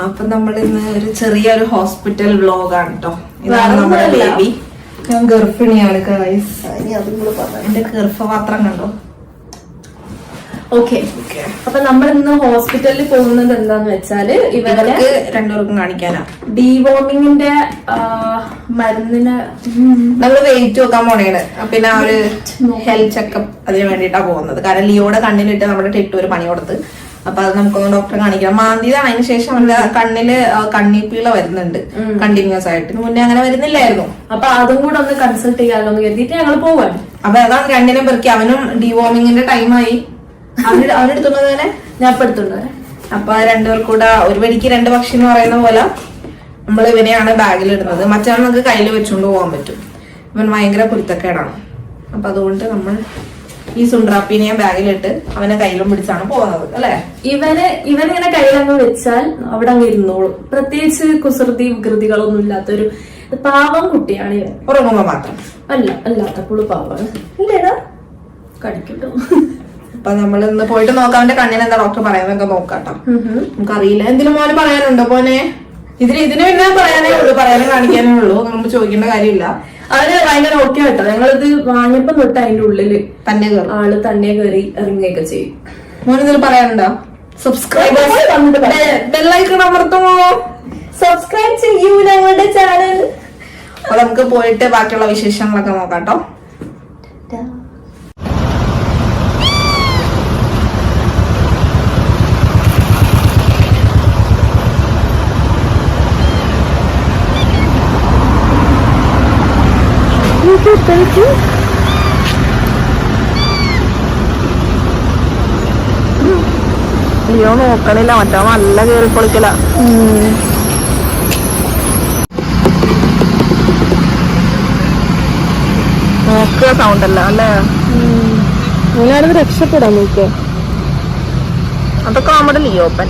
അപ്പൊ നമ്മൾ ഇന്ന് ഒരു ചെറിയൊരു ഹോസ്പിറ്റൽ വ്ലോഗാണ് കേട്ടോ. ഇതാണ് നമ്മുടെ ബേബി. ഞാൻ ഗർഭിണിയാണ് ഗൈസ്. എന്റെ ഗർഭപാത്രം കണ്ടോ? ഓക്കെ. അപ്പൊ നമ്മൾ ഇന്ന് ഹോസ്പിറ്റലിൽ പോകുന്നത് എന്താന്ന് വെച്ചാല് ഇവർക്ക് രണ്ടുപേർക്കും കാണിക്കാനാ ഡീവോമിങ്ങിന്റെ മരുന്നിന് നമ്മള് വെയിറ്റ് നോക്കാൻ പോണേണ്. പിന്നെ ആ ഒരു ഹെൽത്ത് ചെക്കപ്പ് അതിന് വേണ്ടിട്ടാ പോകുന്നത്. കാരണം ലിയോടെ കണ്ണിലിട്ട് നമ്മുടെ ടിട്ടു ഒരു പണി കൊടുത്ത്. അപ്പൊ അത് നമുക്കൊന്ന് ഡോക്ടറെ കാണിക്കണം. മാന്തിയതാണ്. അതിന് ശേഷം അവന്റെ കണ്ണില് കണ്ണിപ്പീള വരുന്നുണ്ട് കണ്ടിന്യൂസ് ആയിട്ട്. മുന്നേ അങ്ങനെ വരുന്നില്ലായിരുന്നു. അപ്പൊ അതും കൂടെ ഒന്ന് കൺസൾട്ട് ചെയ്യാമല്ലോ എന്ന് കരുതിയിട്ട് ഞങ്ങൾ പോവാണ്. അപ്പൊ അതാണ് രണ്ടിനെ പെറുക്കി. അവനും ഡീവോമിങ്ങിന്റെ ടൈമായി. അവനെടുത്തുള്ളത് തന്നെ ഞാൻ ഇപ്പൊ എടുത്തുള്ളത്. അപ്പൊ രണ്ടുപേർക്കും കൂടെ ഒരു വെടിക്ക് രണ്ട് പക്ഷി എന്ന് പറയുന്ന പോലെ നമ്മൾ ഇവനെയാണ് ബാഗിൽ ഇടുന്നത്. മറ്റേ നമുക്ക് കയ്യിൽ വെച്ചുകൊണ്ട് പോകാൻ പറ്റും. ഇവൻ ഭയങ്കര കുരുത്തക്കേടാണ്. അപ്പൊ അതുകൊണ്ട് നമ്മൾ ഈ സുണ്ട്രാപ്പിനെ ബാഗിലിട്ട് അവനെ കയ്യിലും പിടിച്ചാണ് പോകുന്നത് അല്ലെ. ഇവനിങ്ങനെ കയ്യിലങ്ങ് വെച്ചാൽ അവിടെ അങ്ങ് ഇരുന്നോളും. പ്രത്യേകിച്ച് കുസൃതി വികൃതികളൊന്നും ഇല്ലാത്തൊരു പാവം കുട്ടിയാണ് ഇവൻ. ഉറങ്ങുമ്പോ മാത്രം അല്ലാത്തപ്പോഴും പാവാണ്. ഇല്ലേടാ കടിക്കട്ടോ. അപ്പൊ നമ്മൾ ഇന്ന് പോയിട്ട് നോക്കാം അവന്റെ കണ്ണിന് എന്താ ഡോക്ടർ പറയുന്നതൊക്കെ നോക്കാട്ടോ. നമുക്കറിയില്ല. എന്തിനും മോനെ പറയാനുണ്ടോ പോനെ? ഇതിന് പിന്നെ പറയാനേ ഉള്ളൂ, പറയാനും കാണിക്കാനേ ഉള്ളൂ. നമുക്ക് ചോദിക്കേണ്ട കാര്യമില്ല. അവര് ഭയങ്കര ഓക്കെ കേട്ടോ. ഞങ്ങളിത് വാങ്ങിയപ്പോ തൊട്ട് അതിന്റെ ഉള്ളില് തന്നെ ആള് തന്നെ കയറി ഇറങ്ങിയൊക്കെ ചെയ്യും. മോനെന്തെങ്കിലും പറയാനുണ്ടോ? Subscribers bell icon അമർത്തുമോ? സബ്സ്ക്രൈബ് ചെയ്യൂ ഞങ്ങളുടെ ചാനൽ. അപ്പൊ നമുക്ക് പോയിട്ട് ബാക്കിയുള്ള വിശേഷങ്ങളൊക്കെ നോക്കാട്ടോ. ലിയോ നോക്കണില്ല, മറ്റോ നല്ല കേറി പൊളിക്കല. നോക്കുക സൗണ്ട് അല്ല അല്ലേ? ഞാനത് രക്ഷപ്പെടാൻ നോക്കുക. അതൊക്കെ നമ്മുടെ ലിയോപ്പൻ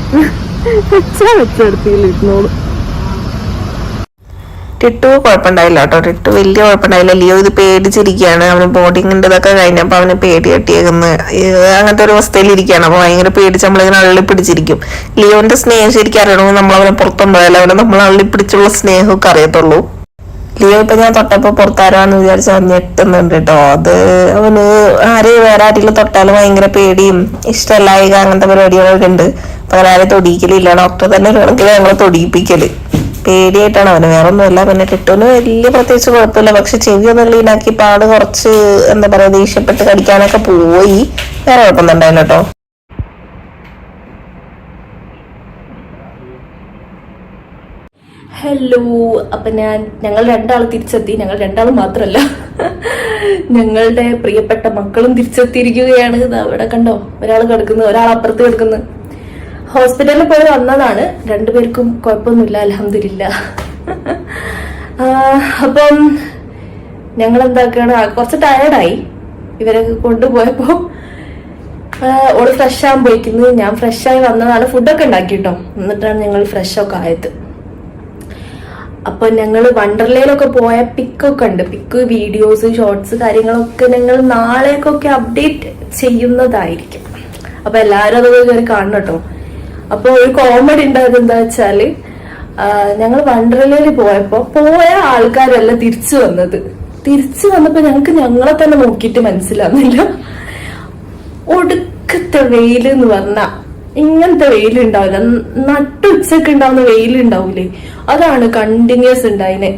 വെച്ചെടുത്തിരുന്നോളൂ. ടിട്ടു കുഴപ്പമുണ്ടായില്ല കേട്ടോ. ടിട്ടു വലിയ കുഴപ്പമുണ്ടായില്ല. ലിയോ ഇത് പേടിച്ചിരിക്കുകയാണ്. അവന് ബോർഡിങ്ങിന്റെ ഇതൊക്കെ കഴിഞ്ഞപ്പോ അവന് പേടി കെട്ടിയേക്കുന്ന അങ്ങനത്തെ ഒരു അവസ്ഥയിൽ ഇരിക്കുകയാണ്. അപ്പൊ ഭയങ്കര പേടിച്ച് നമ്മളിങ്ങനെ അള്ളി പിടിച്ചിരിക്കും. ലിയോന്റെ സ്നേഹം ശരിക്കും അറിയണമെങ്കിൽ നമ്മൾ അവനെ പുറത്തുണ്ടായാലും അവനെ നമ്മൾ അള്ളി പിടിച്ചുള്ള സ്നേഹമൊക്കെ അറിയത്തുള്ളൂ. ലിയോ ഇപ്പൊ ഞാൻ തൊട്ടപ്പോ പുറത്താരാന്ന് വിചാരിച്ചാൽ ഞെട്ടുന്നുണ്ട് കേട്ടോ. അത് അവന് വേറെ ആരെങ്കിലും തൊട്ടാലും ഭയങ്കര പേടിയും ഇഷ്ടമല്ലായിക അങ്ങനത്തെ പരിപാടികളൊക്കെ ഉണ്ട്. അപ്പൊ അങ്ങനെ ആരും തൊടിയിക്കലില്ല. ഡോക്ടർ തന്നെ വേണമെങ്കിൽ ഞങ്ങളെ തൊടിയിപ്പിക്കല്. പേടിയായിട്ടാണ് അവന്, വേറെ ഒന്നുമില്ല. പിന്നെ ടിട്ടുവിന് വലിയ പ്രത്യേകിച്ച് കുഴപ്പമില്ല. പക്ഷെ ചെവി ഒന്ന് ക്ലീനാക്കി പാട് കുറച്ച് എന്താ പറയാ ദേഷ്യപ്പെട്ട് കടിക്കാനൊക്കെ പോയി. വേറെ കുഴപ്പമൊന്നുണ്ടായില്ല കേട്ടോ. ഹലോ. അപ്പൊ ഞങ്ങൾ രണ്ടാൾ തിരിച്ചെത്തി. ഞങ്ങൾ രണ്ടാളും മാത്രല്ല, ഞങ്ങളുടെ പ്രിയപ്പെട്ട മക്കളും തിരിച്ചെത്തിയിരിക്കുകയാണ്. അവിടെ കണ്ടോ, ഒരാൾ കിടക്കുന്നു, ഒരാൾ അപ്പുറത്ത് കിടക്കുന്നു. ഹോസ്പിറ്റലിൽ പോയി വന്നതാണ്. രണ്ടുപേർക്കും കുഴപ്പമൊന്നുമില്ല, അൽഹംദുലില്ലാ. അപ്പം ഞങ്ങൾ എന്താക്കാണ്, കുറച്ച് ടയർഡായി ഇവരൊക്കെ കൊണ്ടുപോയപ്പോ. ഓള് ഫ്രഷ് ആകാൻ പോയിക്കുന്നത്. ഞാൻ ഫ്രഷായി വന്നതാണ്. ഫുഡൊക്കെ ഉണ്ടാക്കിട്ടോ. എന്നിട്ടാണ് ഞങ്ങൾ ഫ്രഷൊക്കെ ആയത്. അപ്പൊ ഞങ്ങൾ വണ്ടർലയിലൊക്കെ പോയ പിക്കൊക്കെ ഉണ്ട്. പിക്ക്, വീഡിയോസ്, ഷോർട്സ് കാര്യങ്ങളൊക്കെ ഞങ്ങൾ നാളേക്കൊക്കെ അപ്ഡേറ്റ് ചെയ്യുന്നതായിരിക്കും. അപ്പൊ എല്ലാരും അതൊക്കെ കയറി കാണണം കേട്ടോ. അപ്പൊ ഒരു കോമഡി ഉണ്ടായത് എന്താ വെച്ചാല്, ഞങ്ങൾ വണ്ടർലയിൽ പോയ ആൾക്കാരല്ല തിരിച്ചു വന്നപ്പോ ഞങ്ങൾക്ക് ഞങ്ങളെ തന്നെ നോക്കിയിട്ട് മനസ്സിലാവുന്നില്ല. ഒടുക്കത്തെ വെയിൽ എന്ന് പറഞ്ഞാ ഇങ്ങനത്തെ വെയിൽ ഉണ്ടാവില്ല. നട്ടുച്ചക്ക് ഉണ്ടാവുന്ന വെയിൽ ഉണ്ടാവൂലേ, അതാണ് കണ്ടിന്യൂസ് ഉണ്ടായിനെ.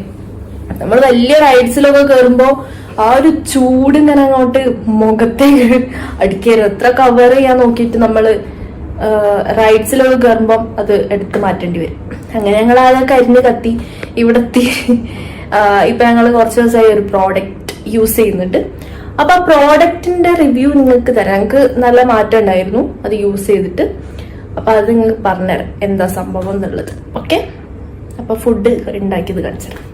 നമ്മൾ വലിയ റൈഡ്സിലൊക്കെ കയറുമ്പോ ആ ഒരു ചൂട് ഇങ്ങനെ അങ്ങോട്ട് മുഖത്തേക്ക് അടിക്കരുത്. എത്ര കവർ ചെയ്യാൻ നോക്കിയിട്ട് നമ്മള് റൈഡ്സിലൊക്കെ കയറുമ്പം അത് എടുത്ത് മാറ്റേണ്ടി വരും. അങ്ങനെ ഞങ്ങൾ ആകെ കരിഞ്ഞ് കത്തി ഇവിടെ എത്തി. ഇപ്പൊ ഞങ്ങൾ കുറച്ച് ദിവസമായി ഒരു പ്രോഡക്റ്റ് യൂസ് ചെയ്യുന്നുണ്ട്. അപ്പൊ ആ പ്രോഡക്റ്റിന്റെ റിവ്യൂ നിങ്ങൾക്ക് തരാം. ഞങ്ങൾക്ക് നല്ല മാറ്റം ഉണ്ടായിരുന്നു അത് യൂസ് ചെയ്തിട്ട്. അപ്പൊ അത് നിങ്ങൾക്ക് പറഞ്ഞുതരാം എന്താ സംഭവം എന്നുള്ളത്. ഓക്കെ, അപ്പൊ ഫുഡ് ഉണ്ടാക്കിയത് കാണിച്ചുതരാം.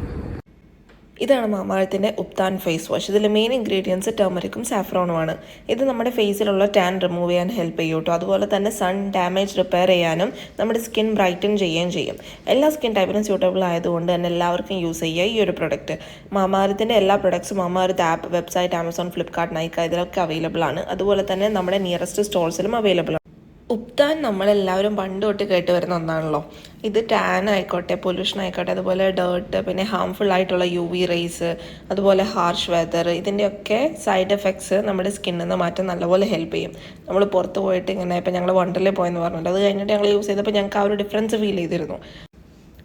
ഇതാണ് മാമാഴത്തിൻ്റെ ഉപ്താൻ ഫേസ് വാഷ്. ഇതിൽ മെയിൻ ഇൻഗ്രീഡിയൻസ് ടർമറിക്കും സാഫ്രോണുമാണ്. ഇത് നമ്മുടെ ഫേസിലുള്ള ടാൻ റിമൂവ് ചെയ്യാൻ ഹെൽപ്പ് ചെയ്യും കേട്ടോ. അതുപോലെ തന്നെ സൺ ഡാമേജ് റിപ്പയർ ചെയ്യാനും നമ്മുടെ സ്കിൻ ബ്രൈറ്റൻ ചെയ്യുകയും ചെയ്യും. എല്ലാ സ്കിൻ ടൈപ്പിനും സ്യൂട്ടബിൾ ആയതുകൊണ്ട് തന്നെ എല്ലാവർക്കും യൂസ് ചെയ്യുക ഈ ഒരു പ്രൊഡക്റ്റ്. മാമാഴത്തിൻ്റെ എല്ലാ പ്രൊഡക്ട്സും Mamazhath app, website, Amazon, Flipkart, Nykaa ഇതിലൊക്കെ അവൈലബിൾ ആണ്. അതുപോലെ തന്നെ നമ്മുടെ നിയറസ്റ്റ് സ്റ്റോഴ്സിലും അവൈലബിൾ ആണ്. ഉപ്താൻ നമ്മളെല്ലാവരും പണ്ട് തൊട്ട് കേട്ട് വരുന്ന ഒന്നാണല്ലോ. ഇത് ടാൻ ആയിക്കോട്ടെ, പൊല്യൂഷൻ ആയിക്കോട്ടെ, അതുപോലെ ഡേർട്ട്, പിന്നെ ഹാംഫുൾ ആയിട്ടുള്ള UV റേസ്, അതുപോലെ ഹാർഷ് വെതർ, ഇതിൻ്റെയൊക്കെ സൈഡ് എഫക്ട്സ് നമ്മുടെ സ്കിന്നിൽ നിന്ന് മാറ്റാൻ നല്ലപോലെ ഹെൽപ്പ് ചെയ്യും. നമ്മൾ പുറത്ത് പോയിട്ട് ഇങ്ങനെ ഇപ്പം ഞങ്ങൾ വണ്ടറിൽ പോയെന്ന് പറഞ്ഞിട്ട് അത് കഴിഞ്ഞിട്ട് ഞങ്ങൾ യൂസ് ചെയ്തപ്പോൾ ഞങ്ങൾക്ക് ആ ഒരു ഡിഫറൻസ് ഫീൽ ചെയ്തിരുന്നു.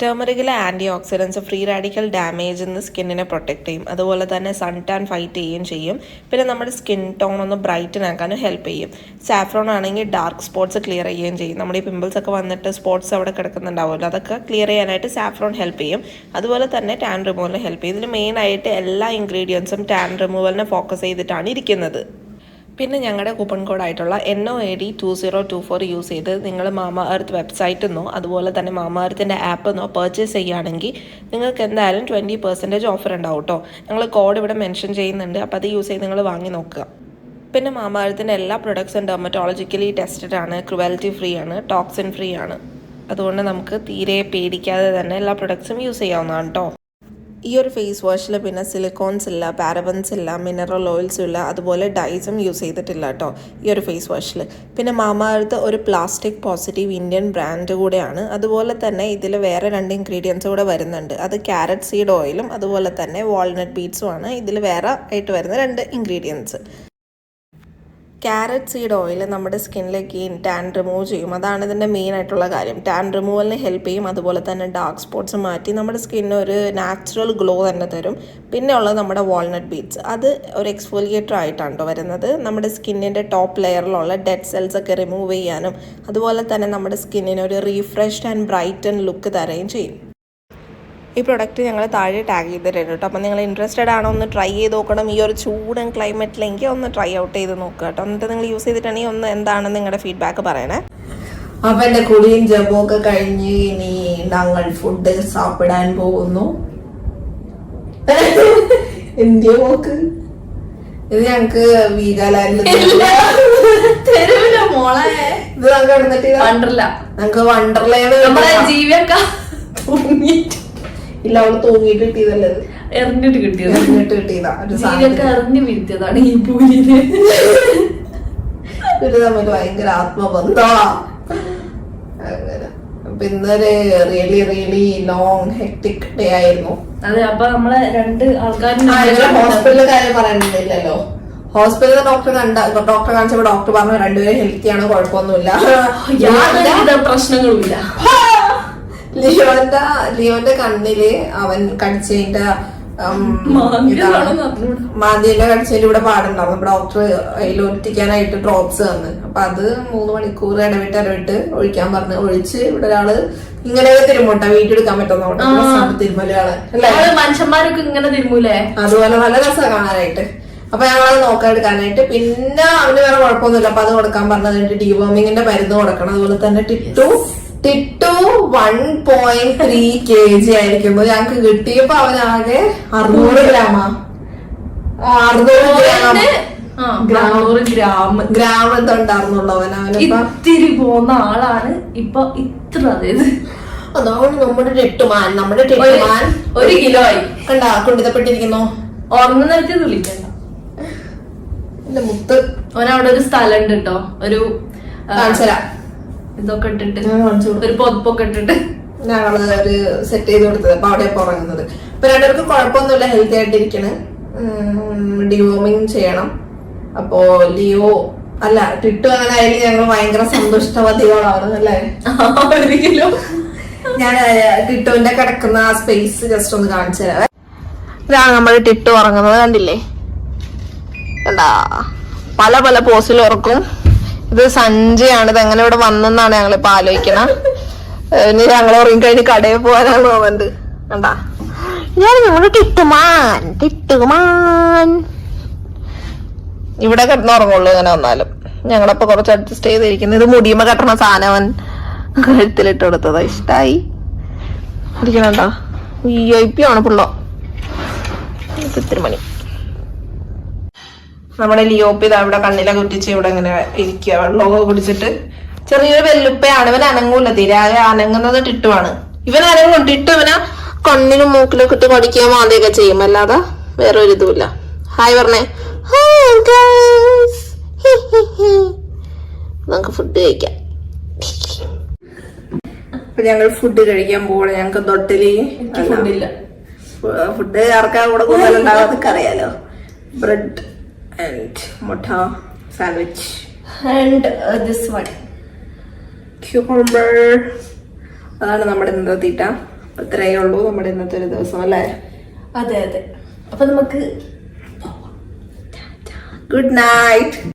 ടേമറിക്കിലെ ആൻറ്റി ഓക്സിഡൻസ് ഫ്രീ റാഡിക്കൽ ഡാമേജിൽ നിന്ന് സ്കിന്നിനെ പ്രൊട്ടക്ട് ചെയ്യും, അതുപോലെ തന്നെ സൺ ടാൻ ഫൈറ്റ് ചെയ്യുകയും ചെയ്യും. പിന്നെ നമ്മുടെ സ്കിൻ ടോൺ ഒന്ന് ബ്രൈറ്റൻ ആക്കാനും ഹെൽപ്പ് ചെയ്യും. സാഫ്രോൺ ആണെങ്കിൽ ഡാർക്ക് സ്പോട്ട്സ് ക്ലിയർ ചെയ്യുകയും ചെയ്യും. നമ്മുടെ ഈ പിമ്പിൾസ് ഒക്കെ വന്നിട്ട് സ്പോട്ട്സ് അവിടെ കിടക്കുന്നുണ്ടാവുമല്ലോ, അതൊക്കെ ക്ലിയർ ചെയ്യാനായിട്ട് സാഫ്രോൺ ഹെൽപ്പ് ചെയ്യും. അതുപോലെ തന്നെ ടാൻ റിമൂവലിന് ഹെൽപ്പ് ചെയ്യും. ഇതിൽ മെയിനായിട്ട് എല്ലാ ഇൻഗ്രീഡിയൻസും ടാൻ റിമൂവലിനെ ഫോക്കസ് ചെയ്തിട്ടാണ് ഇരിക്കുന്നത്. പിന്നെ ഞങ്ങളുടെ കൂപ്പൺ കോഡായിട്ടുള്ള NOAD2024 യൂസ് ചെയ്ത് നിങ്ങൾ മാമ എർത്ത് വെബ്സൈറ്റിൽ നിന്നോ അതുപോലെ തന്നെ മാമ എർത്തിൻ്റെ ആപ്പിൽ നിന്നോ പർച്ചേസ് ചെയ്യുകയാണെങ്കിൽ നിങ്ങൾക്ക് എന്തായാലും 20% ഓഫർ ഉണ്ടാവും കേട്ടോ. ഞങ്ങൾ കോഡ് ഇവിടെ മെൻഷൻ ചെയ്യുന്നുണ്ട്, അപ്പോൾ അത് യൂസ് ചെയ്ത് നിങ്ങൾ വാങ്ങി നോക്കുക. പിന്നെ മാമ എർത്തിൻ്റെ എല്ലാ പ്രൊഡക്ട്സും ഡെർമറ്റോളജിക്കലി ടെസ്റ്റഡ് ആണ്, ക്രുവൽറ്റി ഫ്രീ ആണ്, ടോക്സിൻ ഫ്രീ ആണ്. അതുകൊണ്ട് നമുക്ക് തീരെ പേടിക്കാതെ തന്നെ എല്ലാ പ്രൊഡക്ട്സും യൂസ് ചെയ്യാവുന്നതാണ് കേട്ടോ. ഈ ഒരു ഫേസ് വാഷിൽ പിന്നെ സിലിക്കോൺസ് ഇല്ല, പാരബൻസ് ഇല്ല, മിനറൽ ഓയിൽസും ഇല്ല, അതുപോലെ ഡൈസും യൂസ് ചെയ്തിട്ടില്ല കേട്ടോ ഈ ഒരു ഫേസ് വാഷിൽ. പിന്നെ മാമ എർത്ത് ഒരു പ്ലാസ്റ്റിക് പോസിറ്റീവ് ഇന്ത്യൻ ബ്രാൻഡ് കൂടെയാണ്. അതുപോലെ തന്നെ ഇതിൽ വേറെ 2 ഇൻഗ്രീഡിയൻസ് കൂടെ വരുന്നുണ്ട്. അത് ക്യാരറ്റ് സീഡ് ഓയിലും അതുപോലെ തന്നെ വാൾനട്ട് ബീഡ്സും ആണ് ഇതിൽ വേറെ ആയിട്ട് വരുന്ന 2 ഇൻഗ്രീഡിയൻസ്. ക്യാരറ്റ് സീഡ് ഓയിൽ നമ്മുടെ സ്കിന്നിലേക്ക് ടാൻ റിമൂവ് ചെയ്യും, അതാണ് ഇതിൻ്റെ മെയിൻ ആയിട്ടുള്ള കാര്യം. ടാൻ റിമൂവലിന് ഹെൽപ്പ് ചെയ്യും, അതുപോലെ തന്നെ ഡാർക്ക് സ്പോട്ട്സ് മാറ്റി നമ്മുടെ സ്കിന്നിന് ഒരു നാച്ചുറൽ ഗ്ലോ തന്നെ തരും. പിന്നെ ഉള്ളത് നമ്മുടെ വാൾനട്ട് ബീഡ്സ്, അത് ഒരു എക്സ്ഫോലിയേറ്റർ ആയിട്ടാണ് വരുന്നത്. നമ്മുടെ സ്കിന്നിൻ്റെ ടോപ്പ് ലെയറിലുള്ള ഡെഡ് സെൽസ് ഒക്കെ റിമൂവ് ചെയ്യാനും അതുപോലെ തന്നെ നമ്മുടെ സ്കിന്നിന് ഒരു റീഫ്രഷ്ഡ് ആൻഡ് ബ്രൈറ്റൻ ലുക്ക് തരുകയും ചെയ്യും. ഈ പ്രൊഡക്റ്റ് ഞങ്ങൾ താഴെ ടാഗ് ചെയ്തിട്ടുണ്ട് കേട്ടോ. അപ്പോൾ നിങ്ങൾ ഇൻട്രസ്റ്റഡ് ആണോ ഒന്ന് ട്രൈ ചെയ്ത് നോക്കണം. ഈ ഒരു ചൂടൻ ക്ലൈമറ്റിലെങ്കിൽ ഒന്ന് ട്രൈ ഔട്ട് ചെയ്ത് നോക്കുക കേട്ടോ. എന്നിട്ട് നിങ്ങൾ യൂസ് ചെയ്തിട്ടുണ്ടെങ്കിൽ ഒന്ന് എന്താണ് നിങ്ങളുടെ ഫീഡ്ബാക്ക് പറയണേ. അപ്പം എൻ്റെ കുളിയും ജപവും ഒക്കെ കഴിഞ്ഞ് ഇനി ഞങ്ങൾ ഫുഡ് സാപ്പിടാൻ പോകുന്നു. എന്തിയ പോക്ക് ഇത് ഞങ്ങക്ക് വീഗാലാൻഡ് മോളെ ഇത് ഞങ്ങൾക്ക് എടുത്തിട്ട് ഞങ്ങക്ക് വണ്ടർലയാണ് ജീവിയൊക്കെ ഇല്ല, അവള് തൂങ്ങിയിട്ട് കിട്ടിയതല്ലേ, എറിഞ്ഞിട്ട് കിട്ടിയതാ എറിഞ്ഞു വീഴ്ത്തിയതാണ് ഈ പൂരിന്. ഇത് തമ്മിൽ ഭയങ്കര ആത്മബന്ധമാ. അങ്ങനെ അപ്പൊ ഇന്നൊരു റിയലി ലോങ് ഹെക്ടിക് ഡേ ആയിരുന്നു. അതെ, അപ്പൊ നമ്മളെ 2 ആൾക്കാരും ഹോസ്പിറ്റലിലെ കാര്യം പറയാനില്ലല്ലോ. ഹോസ്പിറ്റലിൽ ഡോക്ടറെ കാണിച്ചപ്പോ ഡോക്ടർ പറഞ്ഞു 2 പേരും ഹെൽത്തിയാണ്, കുഴപ്പമൊന്നുമില്ല, പ്രശ്നങ്ങളുമില്ല. ലിയോന്റെ കണ്ണില് അവൻ കടിച്ചതിന്റെ മാന്തിന്റെ കടിച്ചതിന്റെ ഇവിടെ പാടുണ്ടാവും. ഡോക്ടർ അതിലൊറ്റിക്കാനായിട്ട് ഡ്രോപ്സ് തന്നു. അപ്പൊ അത് 3 മണിക്കൂർ ഇടവിട്ട് ഒഴിക്കാൻ പറഞ്ഞു. ഒഴിച്ച് ഇവിടെ ഒരാള് ഇങ്ങനെയൊക്കെ തിരുമ്പോട്ട വീട്ടിൽ എടുക്കാൻ പറ്റുന്ന തിരുമലാണ് അല്ലേ, മനുഷ്യന്മാരൊക്കെ ഇങ്ങനെ തിരുമൂലേ. അതുപോലെ നല്ല രസമാണ് കാണാനായിട്ട്. അപ്പൊ ഞങ്ങളത് നോക്കാൻ എടുക്കാനായിട്ട്. പിന്നെ അവന് വേറെ കുഴപ്പമൊന്നുമില്ല, അപ്പൊ അത് കൊടുക്കാൻ പറഞ്ഞത് ഡീവോമിങ്ങിന്റെ മരുന്ന് കൊടുക്കണം. അതുപോലെ തന്നെ ടിറ്റു 1.3 kg ആയിരിക്കുന്നു. ഞങ്ങക്ക് കിട്ടിയപ്പോ അവനാകെ 600 ഗ്രാമാ, 600 ഗ്രാം എന്തുണ്ടായിരുന്നുള്ളൂ. ഇത്തിരി പോകുന്ന ആളാണ് ഇപ്പൊ ഇത്ര. അതാണ് നമ്മുടെ ടെട്ടുമാൻ. 1 കിലോ ആയി കണ്ടാ കൊണ്ടിതപ്പെട്ടിരിക്കുന്നു. ഓർമ്മ നേരത്തെ വിളിക്കണ്ട എന്റെ മുത്ത്. അവനവിടെ ഒരു സ്ഥലം ഉണ്ട് കേട്ടോ, ഒരു കാണിച്ചരാ, ഇതൊക്കെ ഇട്ടിട്ട് ഒരു പൊതുപ്പൊക്കെ ഇട്ടിട്ട് ഞങ്ങള് ഒരു സെറ്റ് ചെയ്ത് കൊടുത്തത്. അപ്പൊ അവിടെ ഉറങ്ങുന്നത്. ഇപ്പൊ 2 പേർക്ക് കുഴപ്പമൊന്നുമില്ല, ഹെൽത്തി ആയിട്ടിരിക്കണ്. ഡിവോമിങ് ചെയ്യണം. അപ്പോ ലിയോ അല്ല ടിട്ടു അങ്ങനെ ആയാലും ഞങ്ങൾ ഭയങ്കര സന്തുഷ്ടവതികളാണ് അല്ലേ. ഒരിക്കലും ഞാൻ ടിട്ടുവിന്റെ കിടക്കുന്ന ആ സ്പേസ് ജസ്റ്റ് ഒന്ന് കാണിച്ചു തരാം. ഇതാണ് നമ്മുടെ ടിട്ടു ഉറങ്ങുന്നത്, കണ്ടില്ലേ? കണ്ടാ പല പല പോസിൽ ഉറക്കും. ഇത് സഞ്ജയാണ്. ഇത് എങ്ങനെ ഇവിടെ വന്നെന്നാണ് ഞങ്ങളിപ്പോ ആലോചിക്കണം. ഇനി ഞങ്ങൾ ഉറങ്ങി കഴിഞ്ഞ് കടയിൽ പോകാനാണ് തോന്നുന്നത്. കണ്ടാ ഞാൻ നമ്മുടെ ടിട്ടുമാൻ ഇവിടെ കിടന്നുറങ്ങുള്ളൂ ഇങ്ങനെ വന്നാലും. ഞങ്ങളപ്പോ കുറച്ച് അഡ്ജസ്റ്റ് ചെയ്തിരിക്കുന്നത്. ഇത് മുടിയുമ്പോ കെട്ടണ സാധനം അവൻ കഴുത്തിലിട്ട് കൊടുത്തതാ. ഇഷ്ടായി ഇരിക്കണോ? ആണ് പുള്ളോ. 3 മണി. നമ്മുടെ ലിയോപ്പ് ഇതാ ഇവിടെ കണ്ണിലെ കുറ്റിച്ച് ഇവിടെ ഇങ്ങനെ ഇരിക്കുക, വെള്ളമൊക്കെ കുടിച്ചിട്ട്. ചെറിയൊരു വെല്ലുപ്പയാണ്. ഇവൻ അനങ്ങൂല തീരെ, അനങ്ങുന്നത് ടിട്ടുവാണ്. ഇവൻ അനങ്ങും. ടിട്ടു ഇവനെ കണ്ണിനും മൂക്കിലൊക്കെ ഇട്ട് കടിക്കാൻ മാതിയൊക്കെ ചെയ്യും, അല്ലാതെ വേറെ ഒരു ഇതുമില്ല. ഹായ് പറഞ്ഞേ. നമുക്ക് ഫുഡ് കഴിക്കാം. അപ്പൊ ഞങ്ങൾ ഫുഡ് കഴിക്കാൻ പോകണം. ഞങ്ങൾക്ക് തൊട്ടില് ഫുഡില്ല. ഫുഡ് ആർക്കാ കൂടെ കൂടുതലുണ്ടാകാതൊക്കെ അറിയാലോ. ബ്രെഡ് ആൻഡ് മുട്ട സാൻഡ്വിച്ച് ആൻഡ് ദിസ് വൺ ക്യൂക്കംബർ. അതാണ് നമ്മുടെ ഇന്നത്തെ തീറ്റ. അത്രയേ ഉള്ളൂ നമ്മുടെ ഇന്നത്തെ ഒരു ദിവസം അല്ലേ? അതെ അതെ. അപ്പൊ നമുക്ക് ഗുഡ് നൈറ്റ്.